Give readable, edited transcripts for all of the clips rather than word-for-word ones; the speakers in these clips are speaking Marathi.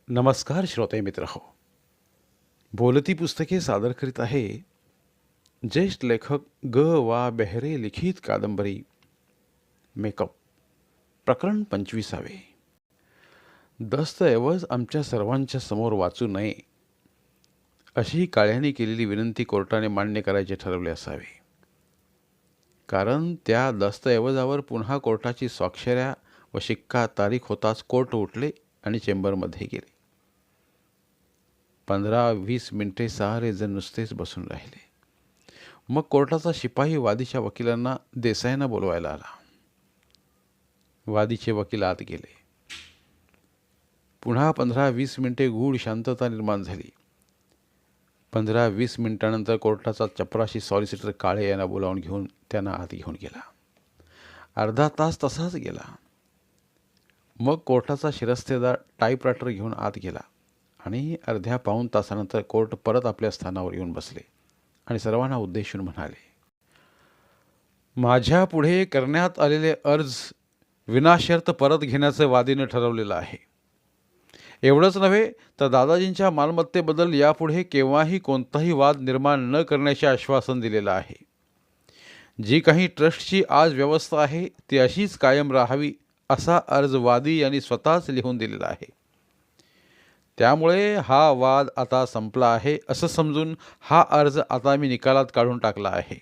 नमस्कार श्रोते मित्र हो. बोलती पुस्तके सादर करीत आहे ज्येष्ठ लेखक ग वा बेहरे लिखित कादंबरी मेकअप प्रकरण 25. दस्तऐवज आमच्या सर्वांच्या समोर वाचू नये अशी काळ्याने केलेली विनंती कोर्टाने मान्य करायचे ठरवले असावे, कारण त्या दस्तऐवजावर पुन्हा कोर्टाची स्वाक्षऱ्या व शिक्का तारीख होताच कोर्ट उठले आणि चेंबरमध्ये गेले. 15-20 मिनिटे सारे जण नुसतेच बसून राहिले. मग कोर्टाचा शिपाई वादीच्या वकिलांना देसाईंना बोलवायला आला. वादीचे वकील आत गेले. पुन्हा 15-20 मिनिटे गूढ शांतता निर्माण झाली. 15-20 मिनिटांनंतर कोर्टाचा चपराशी सॉलिसिटर काळे यांना बोलावून घेऊन त्यांना आत घेऊन गेला. अर्धा तास तसाच गेला. मग कोर्टाचा शिरस्तेदार टाईपरायटर घेऊन आत गेला आणि अर्ध्या पाऊण तासानंतर कोर्ट परत आपल्या स्थानावर येऊन बसले आणि सर्वांना उद्देशून म्हणाले, माझ्या पुढे करण्यात आलेले अर्ज विनाशर्त परत घेण्याचं वादीनं ठरवलेलं आहे. एवढंच नव्हे तर दादाजींच्या मालमत्तेबद्दल यापुढे केव्हाही कोणताही वाद निर्माण न करण्याचे आश्वासन दिलेलं आहे. जी काही ट्रस्टची आज व्यवस्था आहे ती अशीच कायम राहावी असा अर्ज वादी यांनी स्वतःच लिहून दिलेला आहे. त्यामुळे हा वाद आता संपला आहे असं समजून हा अर्ज आता मी निकालात काढून टाकला आहे.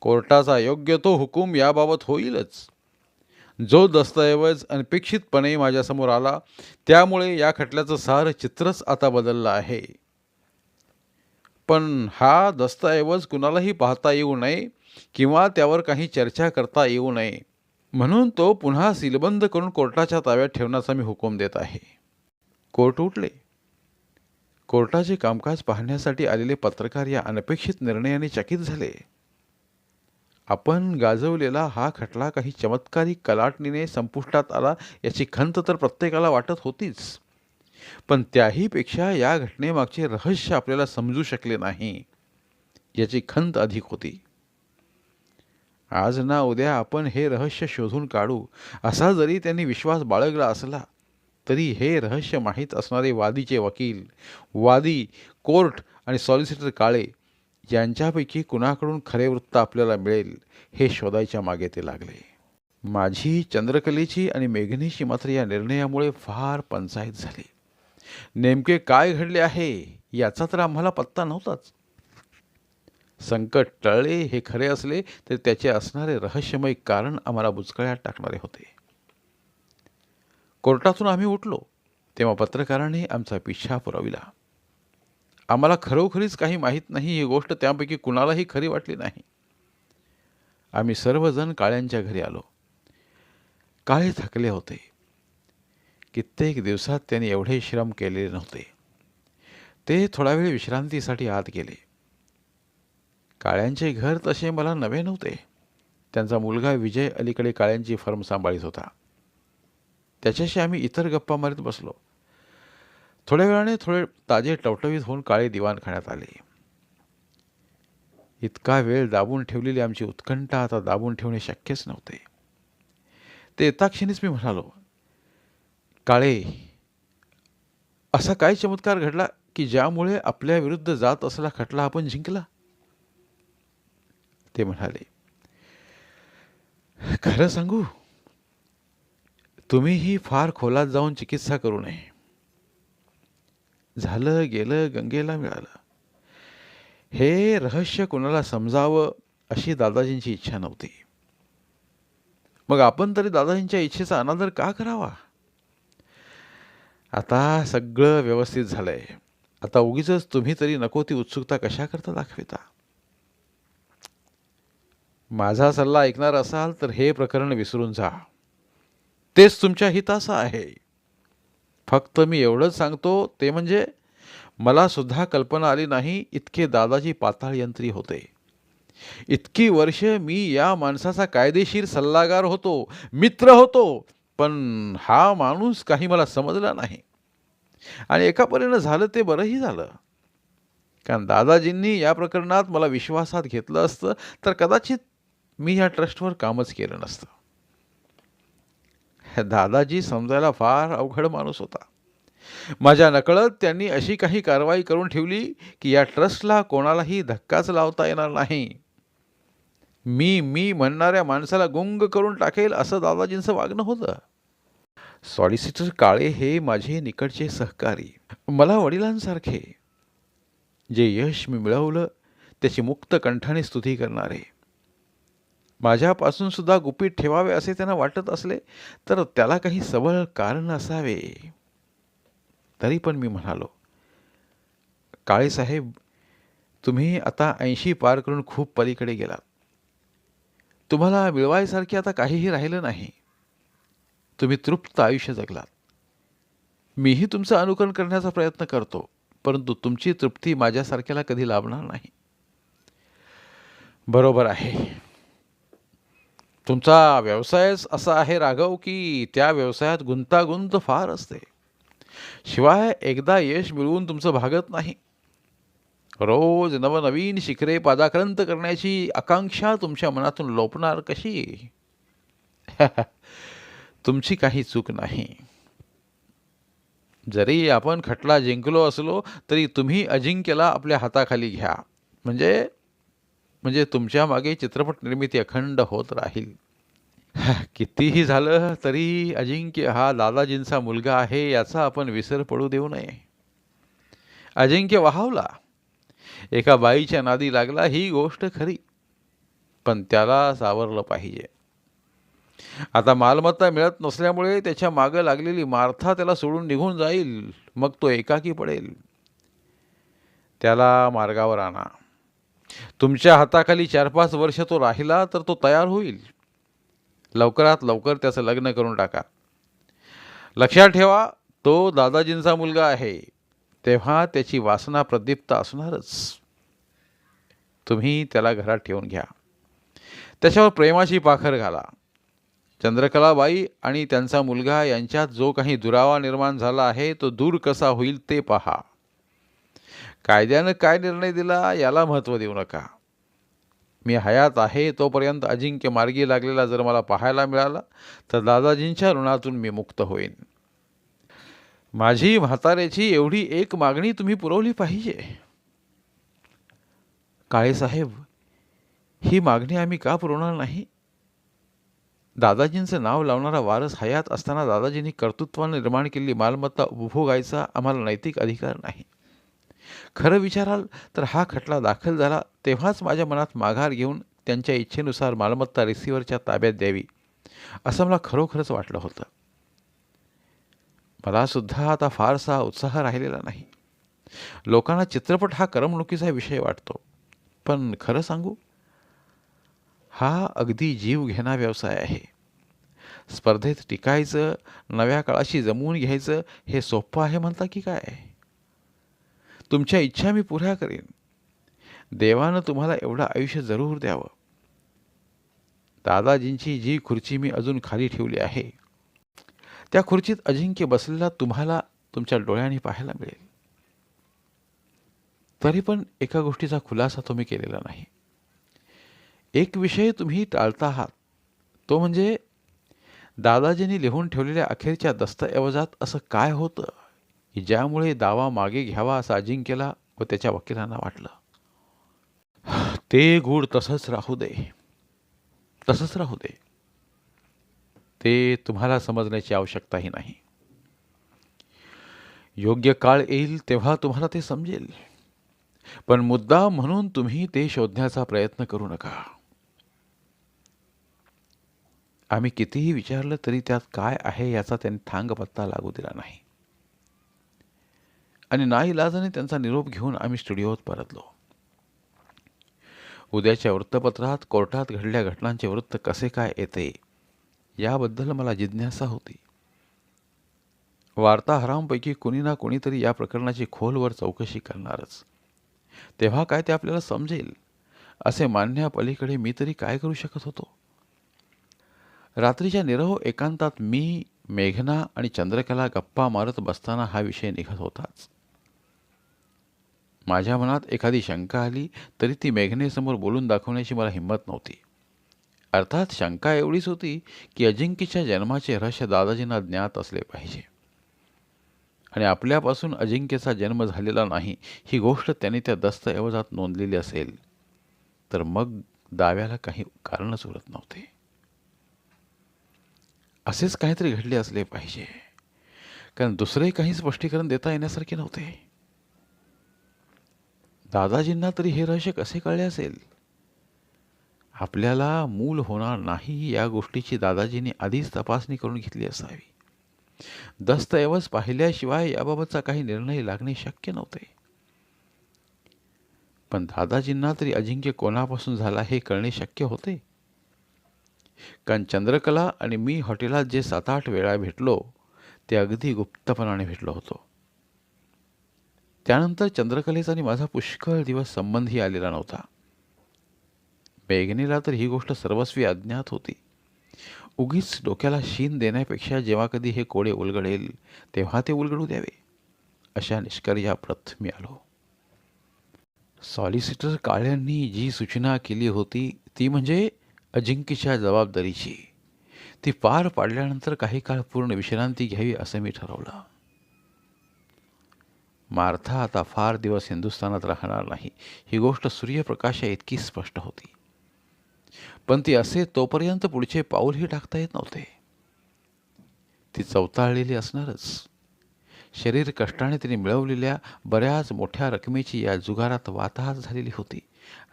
कोर्टाचा योग्य तो हुकूम याबाबत होईलच. जो दस्तऐवज अनपेक्षितपणे माझ्यासमोर आला त्यामुळे या खटल्याचं सारं चित्रच आता बदललं आहे. पण हा दस्तऐवज कुणालाही पाहता येऊ नये किंवा त्यावर काही चर्चा करता येऊ नये म्हणून तो पुन्हा सीलबंद करून कोर्टाच्या ताब्यात ठेवण्याचा मी हुकूम देत आहे. कोर्ट उठले. कोर्टाचे कामकाज पाहण्यासाठी आलेले पत्रकार या अनपेक्षित निर्णयाने चकित झाले. आपण गाजवलेला हा खटला काही चमत्कारी कलाटणीने संपुष्टात आला याची खंत तर प्रत्येकाला वाटत होतीच, पण त्याहीपेक्षा या घटनेमागचे रहस्य आपल्याला समजू शकले नाही याची खंत अधिक होती. आज ना उद्या आपण हे रहस्य शोधून काढू असा जरी त्यांनी विश्वास बाळगला असला तरी हे रहस्य माहीत असणारे वादीचे वकील, वादी, कोर्ट आणि सॉलिसिटर काळे यांच्यापैकी कुणाकडून खरे वृत्त आपल्याला मिळेल हे शोधायच्या मागे ते लागले. माझी, चंद्रकलेची आणि मेघनेची मात्र या निर्णयामुळे फार पंचायत झाली. नेमके काय घडले आहे याचा तर आम्हाला पत्ता नव्हताच. संकट टळले हे खरे असले तर त्याचे असणारे रहस्यमय कारण आम्हाला बुचकळ्यात टाकणारे होते. कोर्टातून आम्ही उठलो तेव्हा पत्रकारांनी आमचा पिछा पुरविला. आम्हाला खरोखरीच काही माहीत नाही ही गोष्ट त्यापैकी कुणालाही खरी वाटली नाही. आम्ही सर्वजण काळ्यांच्या घरी आलो. काळे थकले होते. कित्येक दिवसात त्यांनी एवढे श्रम केलेले नव्हते. ते थोडा वेळ विश्रांतीसाठी आत गेले. काळ्यांचे घर तसे मला नवे नव्हते. त्यांचा मुलगा विजय अलीकडे काळ्यांची फर्म सांभाळीत होता. त्याच्याशी आम्ही इतर गप्पा मारीत बसलो. थोड्या वेळाने थोडे ताजे टवटवीत होऊन काळे दिवाणखान्यात आले. इतका वेळ दाबून ठेवलेली आमची उत्कंठा आता दाबून ठेवणे शक्यच नव्हते. ते येताक्षणीच मी म्हणालो, काळे, असा काय चमत्कार घडला की ज्यामुळे आपल्या विरुद्ध जात असलेला खटला आपण जिंकला? ते म्हणाले, खरं सांगू, तुम्हीही फार खोलात जाऊन चिकित्सा करू नये. झालं गेलं गंगेला मिळालं. हे रहस्य कुणाला समजावं अशी दादाजींची इच्छा नव्हती. मग आपण तरी दादाजींच्या इच्छेचा अनादर का करावा? आता सगळं व्यवस्थित झालंय. आता उगीच तुम्ही तरी नको ती उत्सुकता कशा करता दाखविता? माझा सल्ला ऐकणार असाल तर हे प्रकरण विसरून जा. तेच तुमच्या हिताचं आहे. फक्त मी एवढंच सांगतो ते म्हणजे मला सुद्धा कल्पना आली नाही इतके दादाजी पाताळयंत्री होते. इतकी वर्ष मी या माणसाचा कायदेशीर सल्लागार होतो, मित्र होतो, पण हा माणूस काही मला समजला नाही. आणि एका परीनं झालं ते बरंही झालं, कारण दादाजींनी या प्रकरणात मला विश्वासात घेतलं असतं तर कदाचित मी या ट्रस्टवर कामच केलं नसतं. दादाजी समजायला फार अवघड माणूस होता. माझ्या नकळत त्यांनी अशी काही कारवाई करून ठेवली की या ट्रस्टला कोणालाही धक्काच लावता येणार नाही. मी म्हणणाऱ्या माणसाला गुंग करून टाकेल असं दादाजींचं वागणं होतं. सॉलिसिटर काळे हे माझे निकटचे सहकारी, मला वडिलांसारखे. जे यश मी मिळवलं त्याची मुक्त कंठाने स्तुती करणारे. माझ्यापासून सुद्धा गुपित ठेवावे असे त्यांना वाटत असले तर त्याला काही सबळ कारण असावे. तरी पण मी म्हणालो, काळेसाहेब, तुम्ही आता 80 पार करून खूप पलीकडे गेलात. तुम्हाला मिळवायसारखे आता काहीही राहिलं नाही. तुम्ही तृप्त आयुष्य जगलात. मीही तुमचं अनुकरण करण्याचा प्रयत्न करतो, परंतु तुमची तृप्ती माझ्यासारख्याला कधी लाभणार नाही. बरोबर आहे. तुमचा व्यवसायच असा आहे राघव की त्या व्यवसायात गुंतागुंत फार असते. शिवाय एकदा यश मिळवून तुमचं भागत नाही. रोज नवनवीन शिखरे पादाक्रांत करण्याची आकांक्षा तुमच्या मनातून लोपणार कशी? तुमची काही चूक नाही. जरी आपण खटला जिंकलो असलो तरी तुम्ही अजिंक्यला आपल्या हाताखाली घ्या. म्हणजे तुमच्या मागे चित्रपट निर्मिती अखंड होत राहील. कितीही झालं तरी अजिंक्य हा दादाजींचा मुलगा आहे याचा आपण विसर पडू देऊ नये. अजिंक्य वाहावला, एका बाईच्या नादी लागला, ही गोष्ट खरी, पण त्याला सावरलं पाहिजे. आता मालमत्ता मिळत नसल्यामुळे त्याच्या मागं लागलेली मार्था त्याला सोडून निघून जाईल. मग तो एकाकी पडेल. त्याला मार्गावर आणा. तुमच्या हाताखाली 4-5 वर्ष तो राहिला तर तो तयार होईल. लवकरात लवकर त्याचं लग्न करून टाका. लक्षात ठेवा, तो दादाजींचा मुलगा आहे, तेव्हा त्याची वासना प्रदीप्त असणारच. तुम्ही त्याला घरात ठेवून घ्या. त्याच्यावर प्रेमाची पाखर घाला. चंद्रकलाबाई आणि त्यांचा मुलगा यांच्यात जो काही दुरावा निर्माण झाला आहे तो दूर कसा होईल ते पहा. कायद्यानं काय निर्णय दिला याला महत्त्व देऊ नका. मी हयात आहे तोपर्यंत अजिंक्य मार्गी लागलेला जर मला पाहायला मिळाला तर दादाजींच्या ऋणातून मी मुक्त होईन. माझी म्हाताऱ्याची एवढी एक मागणी तुम्ही पुरवली पाहिजे. काळेसाहेब, ही मागणी आम्ही का पुरवणार नाही? दादाजींचं नाव लावणारा वारस हयात असताना दादाजींनी कर्तृत्वाने निर्माण केलेली मालमत्ता उपभोगायचा आम्हाला नैतिक अधिकार नाही. खरं विचाराल तर हा खटला दाखल झाला तेव्हाच माझ्या मनात माघार घेऊन त्यांच्या इच्छेनुसार मालमत्ता रिसिव्हरच्या ताब्यात द्यावी असं मला खरोखरच वाटलं होतं. मला सुद्धा आता फारसा उत्साह राहिलेला नाही. लोकांना चित्रपट हा करमणुकीचा विषय वाटतो, पण खरं सांगू, हा अगदी जीव घेणा व्यवसाय आहे. स्पर्धेत टिकायचं, नव्या काळाशी जमवून घ्यायचं हे सोपं आहे म्हणता की काय? तुमच्या इच्छा मी पुऱ्या करेन. देवानं तुम्हाला एवढं आयुष्य जरूर द्यावं. दादाजींची जी खुर्ची मी अजून खाली ठेवली आहे त्या खुर्चीत अजिंक्य बसलेला तुम्हाला तुमच्या डोळ्यांनी पाहायला मिळेल. तरी पण एका गोष्टीचा खुलासा तुम्ही केलेला नाही. एक विषय तुम्ही टाळता आहात, तो म्हणजे दादाजींनी लिहून ठेवलेल्या अखेरच्या दस्तऐवजात असं काय होतं की ज्यामुळे दावा मागे घ्यावा असं अजिंक्यला व त्याच्या वकिलांना वाटलं. ते गूढ तसंच राहू दे, तसंच राहू दे. ते तुम्हाला समजण्याची आवश्यकताही नाही. योग्य काळ येईल तेव्हा तुम्हाला ते समजेल. पण मुद्दाम म्हणून तुम्ही ते शोधण्याचा प्रयत्न करू नका. आम्ही कितीही विचारलं तरी त्यात काय आहे याचा त्यांनी थांग पत्ता लागू दिला नाही. आणि नाईलाजाने त्यांचा निरोप घेऊन आम्ही स्टुडिओत परतलो. उद्याच्या वृत्तपत्रात कोर्टात घडलेल्या घटनांचे वृत्त कसे काय येते याबद्दल मला जिज्ञासा होती. वार्ताहरांपैकी कुणी ना कुणीतरी या प्रकरणाची खोलवर चौकशी करणारच. तेव्हा काय ते आपल्याला समजेल असे मानण्यापलीकडे मी तरी काय करू शकत होतो? रात्रीच्या निरहो एकांतात मी, मेघना आणि चंद्रकला गप्पा मारत बसताना हा विषय निघत होताच. माझ्या मनात एखादी शंका आली तरी ती मेघनेसमोर बोलून दाखवण्याची मला हिंमत नव्हती. अर्थात शंका एवढीच होती की अजिंक्यच्या जन्माचे रहस्य दादाजींना ज्ञात असले पाहिजे. आणि आपल्यापासून अजिंक्यचा जन्म झालेला नाही ही गोष्ट त्याने त्या दस्तऐवजात नोंदलेली असेल तर मग दाव्याला काही कारणच उरत नव्हते. असेच काहीतरी घडले असले पाहिजे, कारण दुसरे काही स्पष्टीकरण देता येण्यासारखे नव्हते. दादाजींना तरी हे रहस्य कसे कळले असेल? आपल्याला मूल होणार नाही या गोष्टीची दादाजींनी आधीच तपासणी करून घेतली असावी. दस्तऐवज पाहिल्याशिवाय याबाबतचा काही निर्णय लागणे शक्य नव्हते. पण दादाजींना तरी अजिंक्य कोणापासून झाला हे कळणे शक्य होते, कारण चंद्रकला आणि मी हॉटेलात जे 7-8 वेळा भेटलो ते अगदी गुप्तपणाने भेटलो होतो. त्यानंतर चंद्रकलेचा आणि माझा पुष्कळ दिवस संबंधही आलेला नव्हता. मेघनेला तर ही गोष्ट सर्वस्वी अज्ञात होती. उगीच डोक्याला शीन देण्यापेक्षा जेव्हा कधी हे कोडे उलगडेल तेव्हा ते उलगडू द्यावे, अशा निष्कर्याप्रत मी आलो. सॉलिसिटर काळ्यांनी जी सूचना केली होती ती म्हणजे अजिंक्यच्या जबाबदारीची, ती पार पाडल्यानंतर काही काळ पूर्ण विश्रांती घ्यावी असं मी ठरवलं. मार्था आता फार दिवस हिंदुस्थानात राहणार नाही ही गोष्ट सूर्यप्रकाशा इतकी स्पष्ट होती. पण ती असे तोपर्यंत पुढचे पाऊलही टाकता येत नव्हते. ती चवताळलेली असणारच. शरीर कष्टाने तिने मिळवलेल्या बऱ्याच मोठ्या रकमेची या जुगारात वाताहत झालेली होती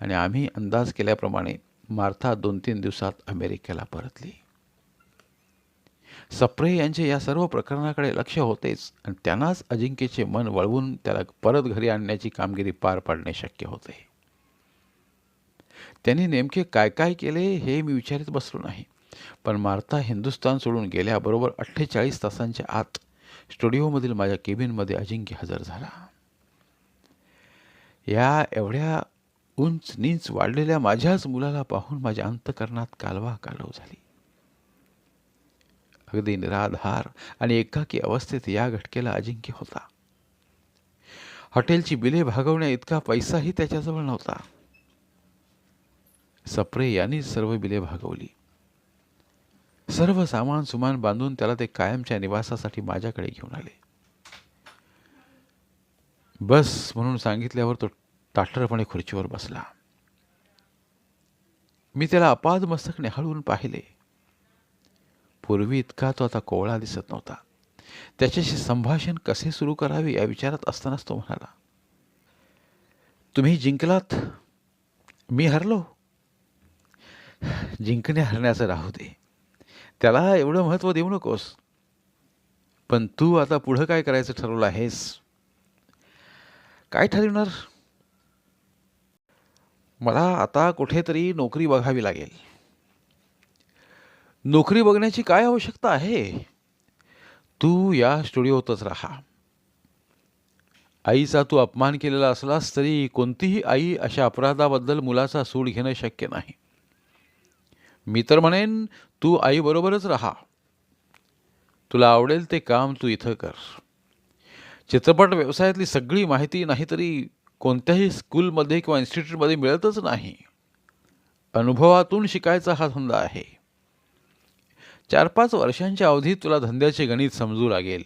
आणि आम्ही अंदाज केल्याप्रमाणे मार्था 2-3 दिवसात अमेरिकेला परतली. सप्रे यांचे या सर्व प्रकरणाकडे लक्ष होतेच आणि त्यांनाच अजिंक्यचे मन वळवून त्याला परत घरी आणण्याची कामगिरी पार पाडणे शक्य होते. त्यांनी नेमके काय काय केले हे मी विचारित बसलो नाही, पण मार्था हिंदुस्थान सोडून गेल्याबरोबर 48 तासांच्या आत स्टुडिओमधील माझ्या केबिनमध्ये अजिंक्य हजर झाला. या एवढ्या उंच नीच वाढलेल्या माझ्याच मुलाला पाहून माझ्या अंतकरणात कालवा कालव झाली. अगदी निराधार आणि एकाकी अवस्थेत या घटकेला अजिंक्य होता. हॉटेलची बिले भागवण्या इतका पैसाही त्याच्याजवळ नव्हता. सप्रे यांनी सर्व बिले भागवली. सर्व सामान सुमान बांधून त्याला ते कायमच्या निवासासाठी माझ्याकडे घेऊन आले. बस म्हणून सांगितल्यावर तो ताठरपणे खुर्चीवर बसला. मी त्याला अपाद मस्तक निहाळून पाहिले. पूर्वी इतका तो आता कोवळा दिसत नव्हता. त्याच्याशी संभाषण कसे सुरू करावे या विचारात असतानाच तो म्हणाला, तुम्ही जिंकलात, मी हरलो. जिंकणे हरण्याचं राहू दे, त्याला एवढं महत्त्व देऊ नकोस. पण तू आता पुढं काय करायचं ठरवलं आहेस? काय ठरवणार? मला आता कुठेतरी नोकरी बघावी लागेल. नोकरी बघण्याची काय आवश्यकता आहे? तू या स्टुडिओतच राहा. आईचा तू अपमान केलेला असलास तरी कोणतीही आई अशा अपराधाबद्दल मुलाचा सूड घेणं शक्य नाही. मी तर म्हणेन तू आईबरोबरच राहा. तुला आवडेल ते काम तू इथं कर. चित्रपट व्यवसायातली सगळी माहिती नाहीतरी कोणत्याही स्कूलमध्ये किंवा इन्स्टिट्यूटमध्ये मिळतच नाही. अनुभवातून शिकायचा हा धंदा आहे. 4-5 वर्षांच्या अवधीत तुला धंद्याचे गणित समजू लागेल.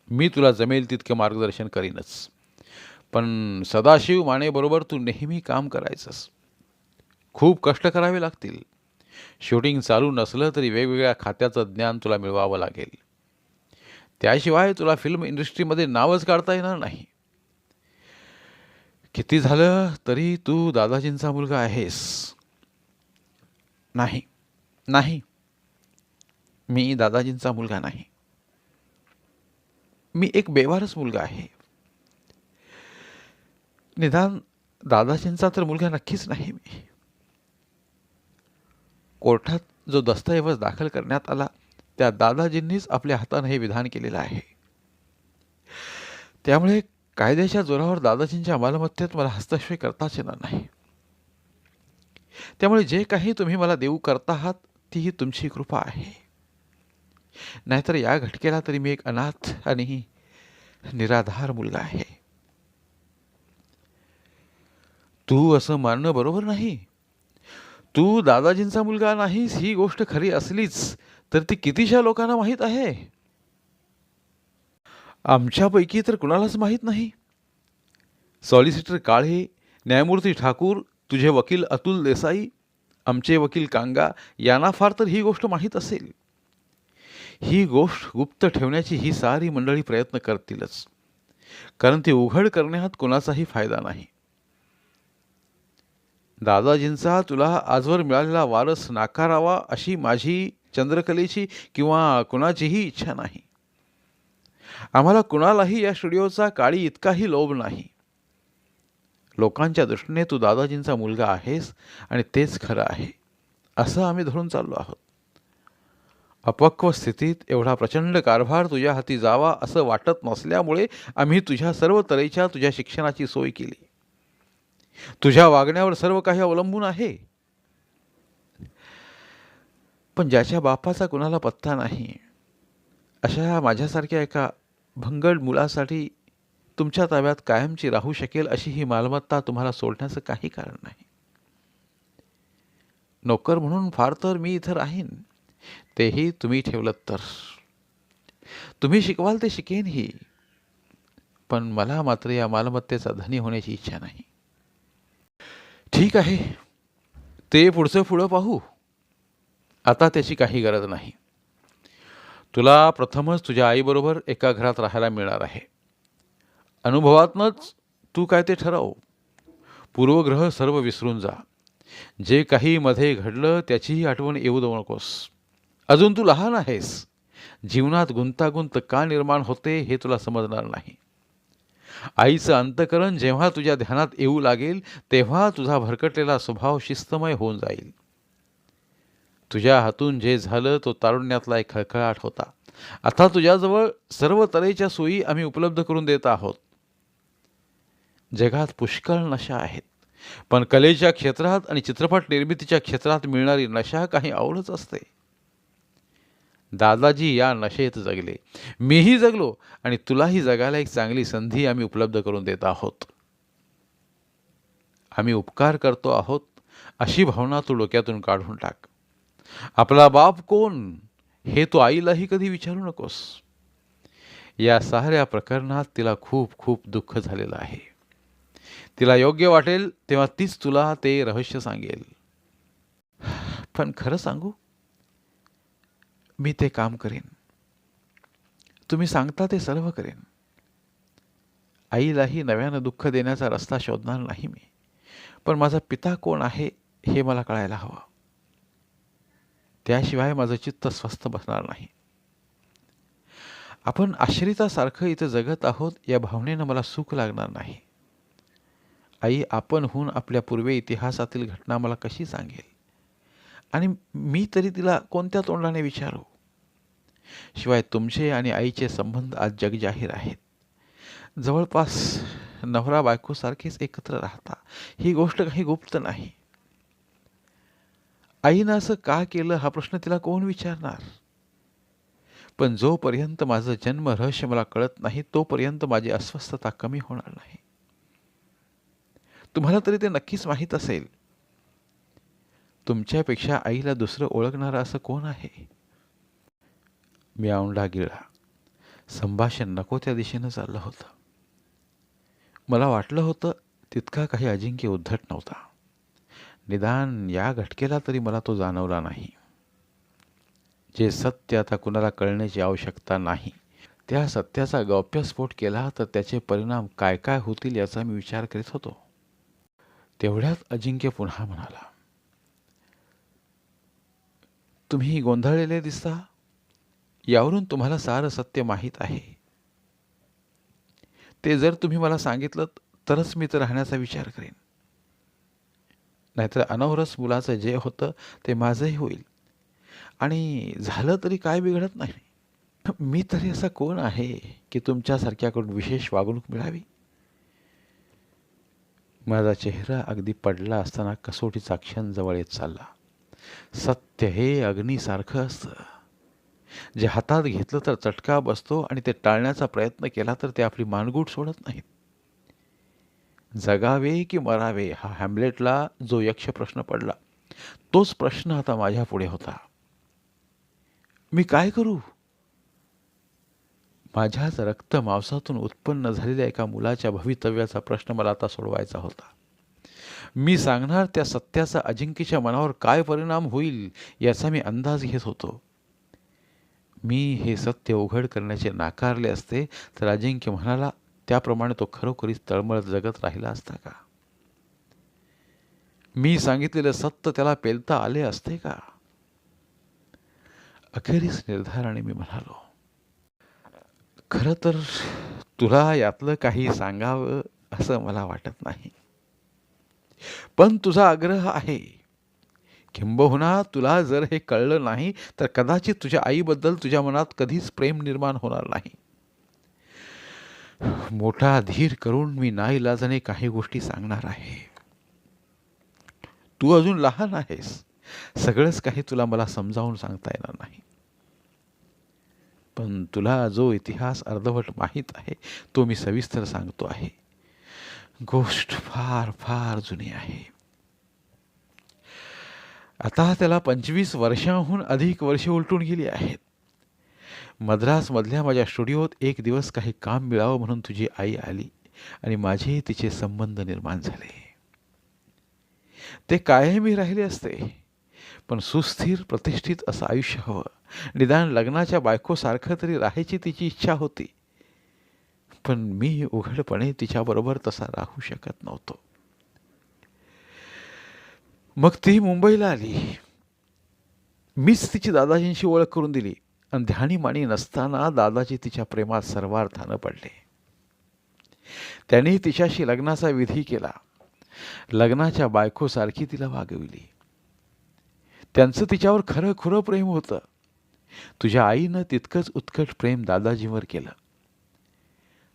मी तुला जमेल तितके मार्गदर्शन करीनच. पण सदाशिव मानेबरोबर तू नेहमी काम करायचंस. खूप कष्ट करावे लागतील. शूटिंग चालू नसलं तरी वेगवेगळ्या खात्याचं ज्ञान तुला मिळवावं लागेल. त्याशिवाय तुला फिल्म इंडस्ट्रीमध्ये नावच काढता येणार नाही. किती झालं तरी तू दादाजींचा मुलगा आहेस. नाही नाही, मी दादाजींचा मुलगा नाही. मी एक बेवारस मुलगा आहे. निदान दादाजींचा तर मुलगा नक्कीच नाही मी. कोर्टात जो दस्तऐवज दाखल करण्यात आला त्या दादाजींनीच आपल्या हाताने हे विधान केलेलं आहे. त्यामुळे कायद्याच्या जोरावर दादाजींच्या मालमत्तेत मला हस्तक्षेप करताच येणार नाही. त्यामुळे जे काही तुम्ही मला देऊ करता आहात तीही तुमची कृपा आहे. नाहीतर या घटकेला तरी मी एक अनाथ आणि निराधार मुलगा आहे. तू असं मानणं बरोबर नाही. तू दादाजींचा मुलगा नाहीस ही गोष्ट खरी असलीच तर ती कितीशा लोकांना माहीत आहे. आमच्यापैकी तर कुणालाच माहीत नाही. सॉलिसिटर काळे, न्यायमूर्ती ठाकूर, तुझे वकील अतुल देसाई, आमचे वकील कांगा यांना फार तर ही गोष्ट माहीत असेल. ही गोष्ट गुप्त ठेवण्याची ही सारी मंडळी प्रयत्न करतीलच, कारण ती उघड करण्यात कोणाचाही फायदा नाही. दादाजींचा तुला आजवर मिळालेला वारस नाकारावा अशी माझी, चंद्रकलेची किंवा कुणाचीही इच्छा नाही. आम्हाला कुणालाही या स्टुडिओचा काळी इतकाही लोभ नाही. लोकांच्या दृष्टीने तू दादाजींचा मुलगा आहेस आणि तेच खरं आहे असं आम्ही धरून चाललो आहोत. अपक्व स्थितीत एवढा प्रचंड कारभार तुझ्या हाती जावा असं वाटत नसल्यामुळे आम्ही तुझ्या सर्व तऱ्हेच्या तुझ्या शिक्षणाची सोय केली. तुझ्या वागण्यावर सर्व काही अवलंबून आहे. पण ज्याच्या बापाचा कुणाला पत्ता नाही अशा माझ्यासारख्या एका भंगड मुलासाठी तुमच्या ताब्यात कायमची राहू शकेल अशी ही मालमत्ता तुम्हाला सोडण्याचं काही कारण नाही. नोकर म्हणून फार तर मी इथं राहीन, तेही तुम्ही ठेवलं तर. तुम्ही शिकवाल ते शिकेनही, पण मला मात्र या मालमत्तेचा धनी होण्याची इच्छा नाही. ठीक आहे, ते पुढचं पुढं पाहू. आता त्याची काही गरज नाही. तुला प्रथमच तुझ्या आईबरोबर एका घरात राहायला मिळणार आहे. अनुभवातनंच तू काय ते ठरव. पूर्वग्रह सर्व विसरून जा. जे काही मध्ये घडलं त्याचीही आठवण येऊ देऊ नकोस. अजून तू लहान आहेस. जीवनात गुंतागुंत का निर्माण होते हे तुला समजणार नाही. आईचं अंतकरण जेव्हा तुझ्या ध्यानात येऊ लागेल तेव्हा तुझा भरकटलेला स्वभाव शिस्तमय होऊन जाईल. तुझ्या हातून जे झालं तो तारुण्यातला एक खळखळाट होता. आता तुझ्याजवळ सर्व तऱ्हेच्या सोयी आम्ही उपलब्ध करून देत आहोत. जगात पुष्कळ नशा आहेत, पण कलेच्या क्षेत्रात आणि चित्रपट निर्मितीच्या क्षेत्रात मिळणारी नशा काही औरच असते. दादाजी या नशेत जगले, मीही जगलो आणि तुलाही जगायला एक चांगली संधी आम्ही उपलब्ध करून देत आहोत. आम्ही उपकार करतो आहोत अशी भावना तू डोक्यातून काढून टाक. आपला बाप कोण हे तू आईलाही कधी विचारू नकोस. या साऱ्या प्रकरणात तिला खूप खूप दुःख झालेलं आहे. तिला योग्य वाटेल तेव्हा तीच तुला ते रहस्य सांगेल. पण खरं सांगू, मी ते काम करेन. तुम्ही सांगता ते सर्व करेन. आईलाही नव्यानं दुःख देण्याचा रस्ता शोधणार नाही मी. पण माझा पिता कोण आहे हे मला कळायला हवं. त्याशिवाय माझं चित्त स्वस्थ बसणार नाही. आपण आश्रितासारखं इथं जगत आहोत या भावनेनं मला सुख लागणार नाही. आई आपणहून आपल्या पूर्वे इतिहासातील घटना मला कशी सांगेल, आणि मी तरी तिला कोणत्या तोंडाने विचारू. शिवाय तुमचे आणि आईचे संबंध आज जगजाहीर आहेत. जवळपास नवरा बायकोसारखेच एकत्र राहता. ही गोष्ट काही गुप्त नाही. आईनं असं का केलं हा प्रश्न तिला कोण विचारणार. पण जोपर्यंत माझं जन्म रहस्य मला कळत नाही तोपर्यंत माझी अस्वस्थता कमी होणार नाही. तुम्हाला तरी ते नक्कीच माहीत असेल. तुमच्यापेक्षा आईला दुसरं ओळखणारं असं कोण आहे. मी औंढा गिळला. संभाषण नको त्या दिशेनं चाललं होतं. मला वाटलं होतं तितका काही अजिंक्य उद्धट नव्हता. निदान या घटकेला तरी मला तो जाणवला नाही. जे सत्य आता कुणाला कळण्याची आवश्यकता नाही, त्या सत्याचा गौप्यस्फोट केला तर त्याचे परिणाम काय काय होतील याचा मी विचार करीत होतो. तेवढ्यात अजिंक्य पुन्हा म्हणाला, तुम्ही गोंधळलेले दिसता. यावरून तुम्हाला सारं सत्य माहीत आहे. ते जर तुम्ही मला सांगितलं तरच मी तर राहण्याचा विचार करेन. नाहीतर अनवरस मुलाचं जे होतं ते माझंही होईल, आणि झालं तरी काय बिघडत नाही. मी तरी असा कोण आहे की तुमच्यासारख्याकडून विशेष वागणूक मिळावी. माझा चेहरा अगदी पडला असताना कसोटीचा क्षण जवळ येत चालला. सत्य हे अग्नीसारखं असतं. जे हातात घेतलं तर चटका बसतो आणि ते टाळण्याचा प्रयत्न केला तर ते आपली मानगूट सोडत नाहीत. जगावे की मरावे हा हॅम्लेटला जो यक्ष प्रश्न पडला तोच प्रश्न आता माझ्या पुढे होता. मी काय करू. माझ्याच रक्त मांसातून उत्पन्न झालेल्या एका मुलाच्या भवितव्याचा प्रश्न मला आता सोडवायचा होता. मी सांगणार त्या सत्याचा अजिंक्यच्या मनावर काय परिणाम होईल याचा मी अंदाज घेत होतो. मी हे सत्य उघड करण्याचे नाकारले असते तर अजिंक्य म्हणाला त्याप्रमाणे तो खरोखरीच तळमळत जगत राहिला असता का? मी सांगितलेलं सत्य त्याला पेलता आले असते का? अखेरीस निर्धाराने मी म्हणालो, खरं तर तुला यातलं काही सांगावं असं मला वाटत नाही, पण तुझा आग्रह आहे. किंबहुना तुला जर हे कळलं नाही तर कदाचित तुझ्या आईबद्दल तुझ्या मनात कधीच प्रेम निर्माण होणार नाही. मोठा धीर करून मी नाईलाजाने काही गोष्टी सांगणार आहे. तू अजून लहान आहेस, सगळंच काही तुला मला समजावून सांगता येणार नाही, पण तुला जो इतिहास अर्धवट माहीत आहे तो मी सविस्तर सांगतो आहे. गोष्ट फार फार जुनी आहे. आता त्याला 25 वर्षांहून अधिक वर्षे उलटून गेली आहेत. मद्रासमधल्या माझ्या स्टुडिओत एक दिवस काही काम मिळावं म्हणून तुझी आई आली आणि माझे तिचे संबंध निर्माण झाले. ते कायमी राहिले असते, पण सुस्थिर प्रतिष्ठित असं आयुष्य हवं. निदान लग्नाच्या बायकोसारखं तरी राहायची तिची इच्छा होती, पण मी उघडपणे तिच्याबरोबर तसा राहू शकत नव्हतो. मग ती मुंबईला आली. मीच तिची दादाजींशी ओळख करून दिली आणि ध्यानीमानी नसताना दादाजी तिच्या प्रेमात सर्वार्थानं पडले. त्यांनी तिच्याशी लग्नाचा विधी केला. लग्नाच्या बायकोसारखी तिला वागविली. त्यांचं तिच्यावर खरं खुरं प्रेम होतं. तुझ्या आईनं तितकंच उत्कट प्रेम दादाजींवर केलं.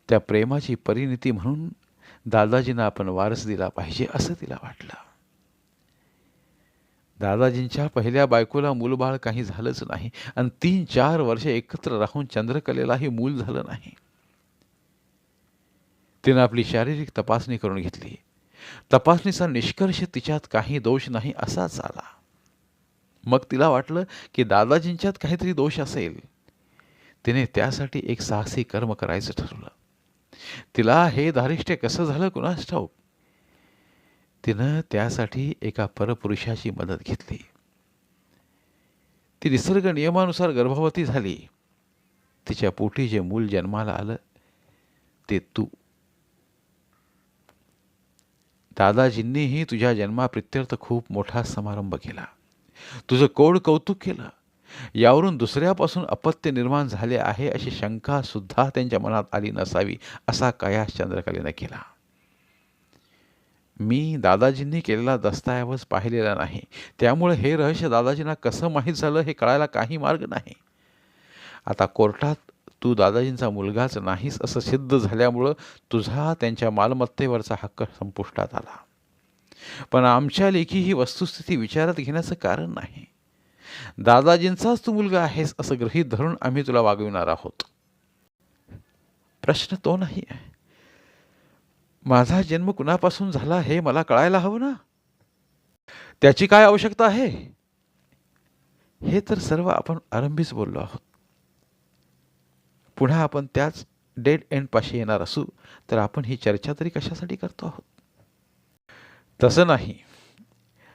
त्या प्रेमाची परिणिती म्हणून दादाजींना आपण वारस दिला पाहिजे असं तिला वाटलं. दादाजींच्या पहिल्या बायकोला मूलबाळ काही झालंच नाही आणि 3-4 वर्षे एकत्र राहून चंद्रकलेलाही मूल झालं नाही. तिनं आपली शारीरिक तपासणी करून घेतली. तपासणीचा निष्कर्ष तिच्यात काही दोष नाही असाच आला. मग तिला वाटलं की दादाजींच्यात काहीतरी दोष असेल. तिने त्यासाठी एक साहसी कर्म करायचं ठरवलं. तिला हे धारिष्ट्य कसं झालं कुणास ठाऊक. तिनं त्यासाठी एका परपुरुषाची मदत घेतली. ती निसर्ग नियमानुसार गर्भवती झाली. तिच्या पोटी जे मूल जन्माला आलं ते तू. दादाजींनीही तुझ्या जन्माप्रित्यर्थ खूप मोठा समारंभ केला. तुझं कोड कौतुक केलं. यावरून दुसऱ्यापासून अपत्य निर्माण झाले आहे अशी शंका सुद्धा त्यांच्या मनात आली नसावी असा कयास चंद्रकलेनं केला. मी दादाजींनी केलेला दस्तऐवज पाहिलेला नाही, त्यामुळे हे रहस्य दादाजींना कसं माहीत झालं हे कळायला काही मार्ग नाही. आता कोर्टात तू दादाजींचा मुलगाच नाहीस असं सिद्ध झाल्यामुळं तुझा त्यांच्या मालमत्तेवरचा हक्क संपुष्टात आला. पण आमच्या लेखी ही वस्तुस्थिती विचारात घेण्याचं कारण नाही. दादाजींचाच तू मुलगा आहेस असं गृहीत धरून आम्ही तुला वागविणार आहोत. प्रश्न तो नाही आहे. माझा जन्म कुणापासून झाला हे मला कळायला हवं ना. त्याची काय आवश्यकता आहे? हे तर सर्व आपण आरंभीच बोललो आहोत. पुन्हा आपण त्याच डेड एंड पाशी येणार असू तर आपण ही चर्चा तरी कशासाठी करतो आहोत? तसं नाही.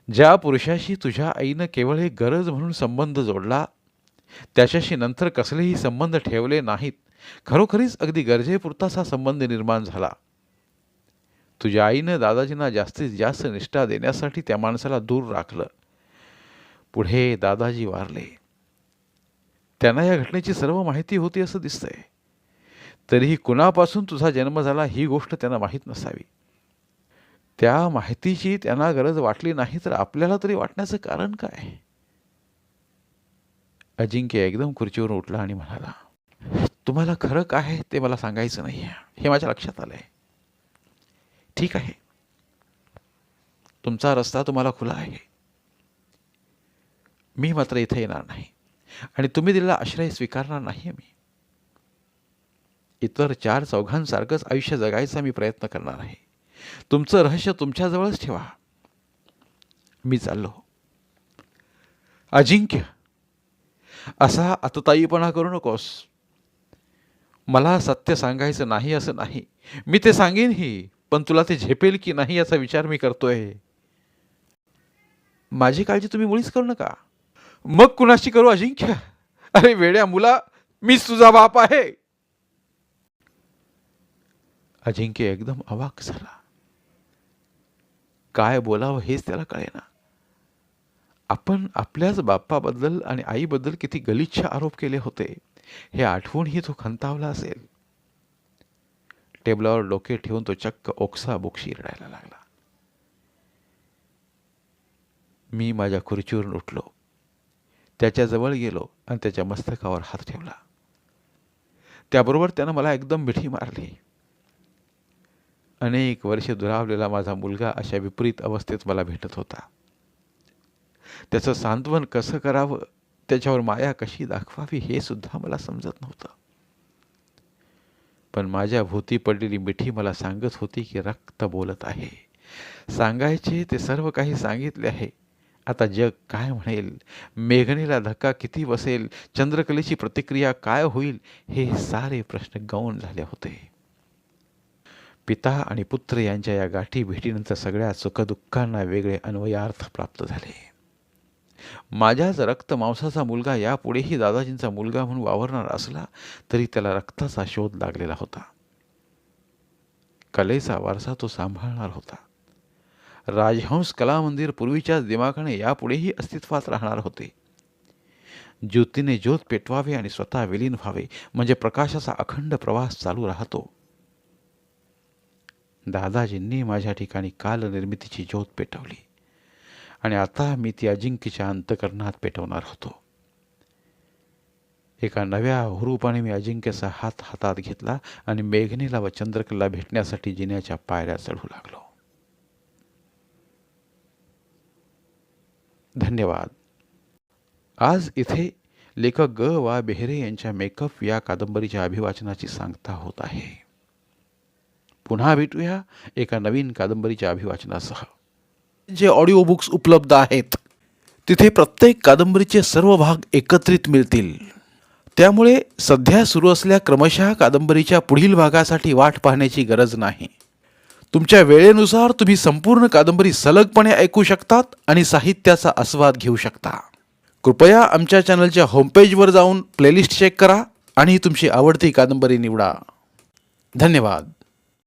ज्या पुरुषाशी तुझ्या आईनं केवळ एक गरज म्हणून संबंध जोडला, त्याच्याशी नंतर कसलेही संबंध ठेवले नाहीत, खरोखरीच अगदी गरजेपुरताच हा संबंध निर्माण झाला. तुझ्या आईनं दादाजींना जास्तीत जास्त निष्ठा देण्यासाठी त्या माणसाला दूर राखलं. पुढे दादाजी वारले. त्यांना या घटनेची सर्व माहिती होती असं दिसतंय. तरीही कुणापासून तुझा जन्म झाला ही गोष्ट त्यांना माहीत नसावी. त्या माहितीची त्यांना गरज वाटली नाही तर आपल्याला तरी वाटण्याचं कारण काय? अजिंक्य एकदम खुर्चीवरून उठला आणि म्हणाला, तुम्हाला खरं काय आहे ते मला सांगायचं नाही आहे हे माझ्या लक्षात आलंय. ठीक आहे, तुमचा रस्ता तुम्हाला खुला आहे. मी मात्र इथे येणार नाही आणि तुम्ही दिलेला आश्रय स्वीकारणार नाही. मी इतर 4 चौघांसारखंच आयुष्य जगायचा मी प्रयत्न करणार आहे. तुमचं रहस्य तुमच्याजवळच ठेवा. मी चाललो. अजिंक्य, असा आतताईपणा करू नकोस. मला सत्य सांगायचं नाही असं नाही, मी ते सांगेनही, पण तुला ते झेपेल की नाही याचा विचार मी करतोय. माझी काळजी तुम्ही मुळीच करू नका. मग कुणाशी करू अजिंक्य? अरे वेड्या मुला, मीच तुझा बाप आहे. अजिंक्य एकदम अवाक झाला. काय बोलावं हेच त्याला कळेना. आपण आपल्याच बाप्पाबद्दल आणि आईबद्दल किती गलिच्छ आरोप केले होते हे आठवूनही तो खंतावला असेल. टेबलावर डोके ठेवून तो चक्क ओक्साबोक्शी रडायला लागला. मी माझ्या खुर्चीवरून उठलो, त्याच्याजवळ गेलो आणि त्याच्या मस्तकावर हात ठेवला. त्याबरोबर त्यानं मला एकदम मिठी मारली. अनेक वर्षे दुरावलेला माझा मुलगा अशा विपरीत अवस्थेत मला भेटत होता. त्याचं सांत्वन कसं करावं, त्याच्यावर माया कशी दाखवावी हे सुद्धा मला समजत नव्हतं. पण माझ्या भोवती पडलेली मिठी मला सांगत होती की रक्त बोलत आहे. सांगायचे ते सर्व काही सांगितले आहे. आता जग काय म्हणेल, मेघनेला धक्का किती बसेल, चंद्रकलेची प्रतिक्रिया काय होईल, हे सारे प्रश्न गौण झाले होते. पिता आणि पुत्र यांच्या या गाठी भेटीनंतर सगळ्या सुखदुःखांना वेगळे अन्वयार्थ प्राप्त झाले. माझ्याच रक्त मांसाचा मुलगा यापुढेही दादाजींचा मुलगा म्हणून वावरणार असला तरी त्याला रक्ताचा शोध लागलेला होता. कलेचा वारसा तो सांभाळणार होता. राजहंस कला मंदिर पूर्वीच्याच दिमाखाने यापुढेही अस्तित्वात राहणार होते. ज्योतीने ज्योत पेटवावे आणि स्वतः विलीन व्हावे म्हणजे प्रकाशाचा अखंड प्रवास चालू राहतो. दादाजींनी माझ्या ठिकाणी कालनिर्मितीची ज्योत पेटवली आणि आता मी ती अजिंक्यच्या अंतःकरणात पेटवणार होतो. एका नव्या हुरूपाने मी अजिंक्यचा हात हातात घेतला आणि मेघनेला व चंद्रकला भेटण्यासाठी जिन्याच्या पायऱ्या चढू लागलो. धन्यवाद. आज इथे लेखक ग वा बेहरे यांच्या मेकअप या कादंबरीच्या अभिवाचनाची सांगता होत आहे. पुन्हा भेटूया एका नवीन कादंबरीच्या अभिवाचनासह. जे ऑडिओ बुक्स उपलब्ध आहेत तिथे प्रत्येक कादंबरीचे सर्व भाग एकत्रित मिळतील. त्यामुळे सध्या सुरू असलेल्या क्रमशः कादंबरीच्या पुढील भागासाठी वाट पाहण्याची गरज नाही. तुमच्या वेळेनुसार तुम्ही संपूर्ण कादंबरी सलगपणे ऐकू शकतात आणि साहित्याचा आस्वाद घेऊ शकता. कृपया आमच्या चॅनलच्या होमपेजवर जाऊन प्लेलिस्ट चेक करा आणि तुमची आवडती कादंबरी निवडा. धन्यवाद.